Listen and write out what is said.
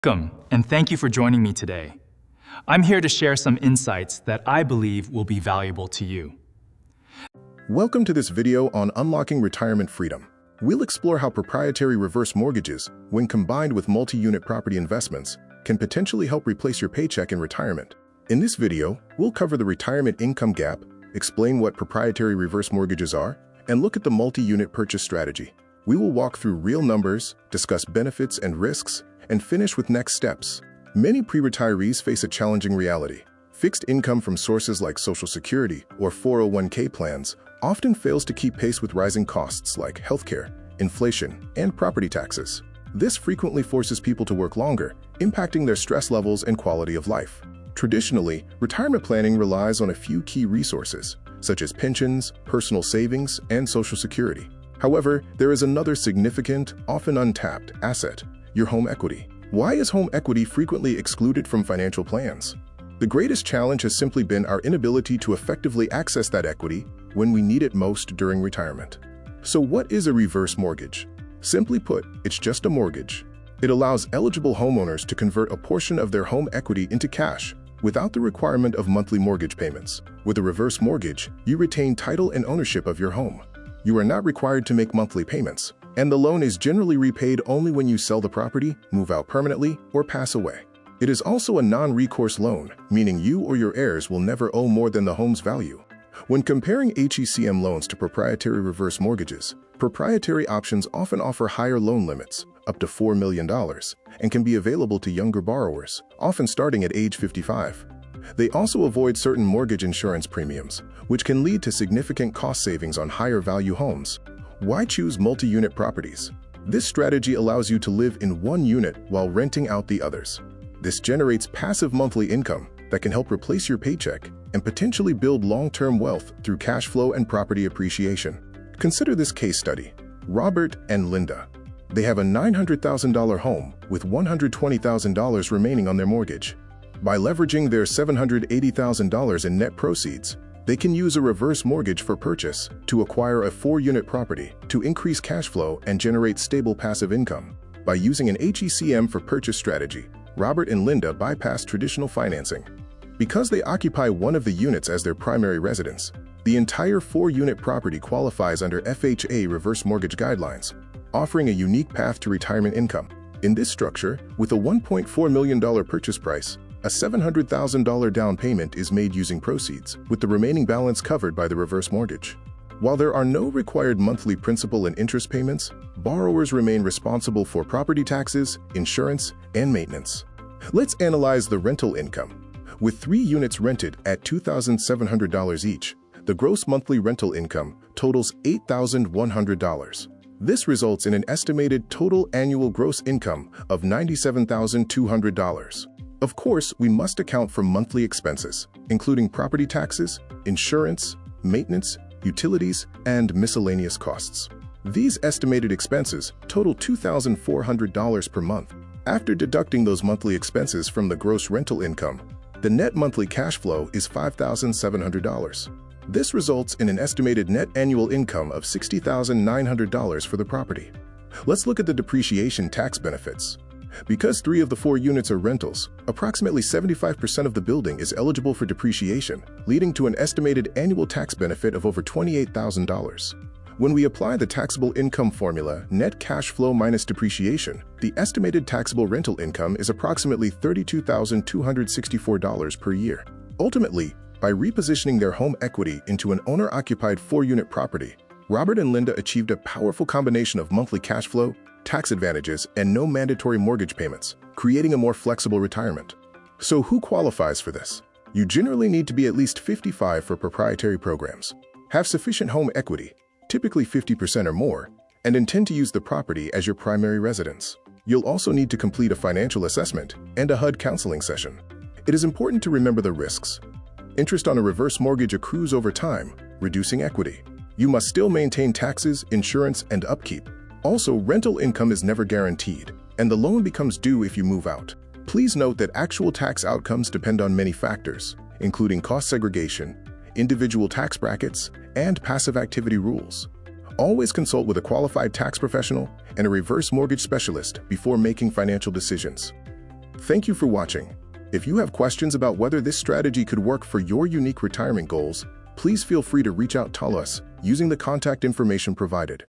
Welcome, and thank you for joining me today. I'm here to share some insights that I believe will be valuable to you. Welcome to this video on unlocking retirement freedom. We'll explore how proprietary reverse mortgages, when combined with multi-unit property investments, can potentially help replace your paycheck in retirement. In this video, we'll cover the retirement income gap, explain what proprietary reverse mortgages are, and look at the multi-unit purchase strategy. We will walk through real numbers, discuss benefits and risks, and finish with next steps. Many pre-retirees face a challenging reality. Fixed income from sources like Social Security or 401k plans often fails to keep pace with rising costs like healthcare, inflation, and property taxes. This frequently forces people to work longer, impacting their stress levels and quality of life. Traditionally, retirement planning relies on a few key resources, such as pensions, personal savings, and Social Security. However, there is another significant, often untapped asset: your home equity. Why is home equity frequently excluded from financial plans? The greatest challenge has simply been our inability to effectively access that equity when we need it most during retirement. So what is a reverse mortgage? Simply put, it's just a mortgage. It allows eligible homeowners to convert a portion of their home equity into cash without the requirement of monthly mortgage payments. With a reverse mortgage, you retain title and ownership of your home. You are not required to make monthly payments, and the loan is generally repaid only when you sell the property, move out permanently, or pass away. It is also a non-recourse loan, meaning you or your heirs will never owe more than the home's value. When comparing HECM loans to proprietary reverse mortgages, proprietary options often offer higher loan limits, up to $4 million, and can be available to younger borrowers, often starting at age 55. They also avoid certain mortgage insurance premiums, which can lead to significant cost savings on higher value homes. Why choose multi-unit properties? This strategy allows you to live in one unit while renting out the others. This generates passive monthly income that can help replace your paycheck and potentially build long-term wealth through cash flow and property appreciation. Consider this case study. Robert and Linda. They have a $900,000 home with $120,000 remaining on their mortgage. By leveraging their $780,000 in net proceeds, they can use a reverse mortgage for purchase to acquire a 4-unit property to increase cash flow and generate stable passive income. By using an HECM for purchase strategy, Robert and Linda bypass traditional financing. Because they occupy one of the units as their primary residence, the entire 4-unit property qualifies under FHA reverse mortgage guidelines, offering a unique path to retirement income. In this structure, with a $1.4 million purchase price, a $700,000 down payment is made using proceeds, with the remaining balance covered by the reverse mortgage. While there are no required monthly principal and interest payments, borrowers remain responsible for property taxes, insurance, and maintenance. Let's analyze the rental income. With 3 units rented at $2,700 each, the gross monthly rental income totals $8,100. This results in an estimated total annual gross income of $97,200. Of course, we must account for monthly expenses, including property taxes, insurance, maintenance, utilities, and miscellaneous costs. These estimated expenses total $2,400 per month. After deducting those monthly expenses from the gross rental income, the net monthly cash flow is $5,700. This results in an estimated net annual income of $60,900 for the property. Let's look at the depreciation tax benefits. Because 3 of the 4 units are rentals, approximately 75% of the building is eligible for depreciation, leading to an estimated annual tax benefit of over $28,000. When we apply the taxable income formula, net cash flow minus depreciation, the estimated taxable rental income is approximately $32,264 per year. Ultimately, by repositioning their home equity into an owner-occupied 4-unit property, Robert and Linda achieved a powerful combination of monthly cash flow, tax advantages, and no mandatory mortgage payments, creating a more flexible retirement. So who qualifies for this? You generally need to be at least 55 for proprietary programs, have sufficient home equity, typically 50% or more, and intend to use the property as your primary residence. You'll also need to complete a financial assessment and a HUD counseling session. It is important to remember the risks. Interest on a reverse mortgage accrues over time, reducing equity. You must still maintain taxes, insurance, and upkeep. Also, rental income is never guaranteed, and the loan becomes due if you move out. Please note that actual tax outcomes depend on many factors, including cost segregation, individual tax brackets, and passive activity rules. Always consult with a qualified tax professional and a reverse mortgage specialist before making financial decisions. Thank you for watching. If you have questions about whether this strategy could work for your unique retirement goals, please feel free to reach out to us using the contact information provided.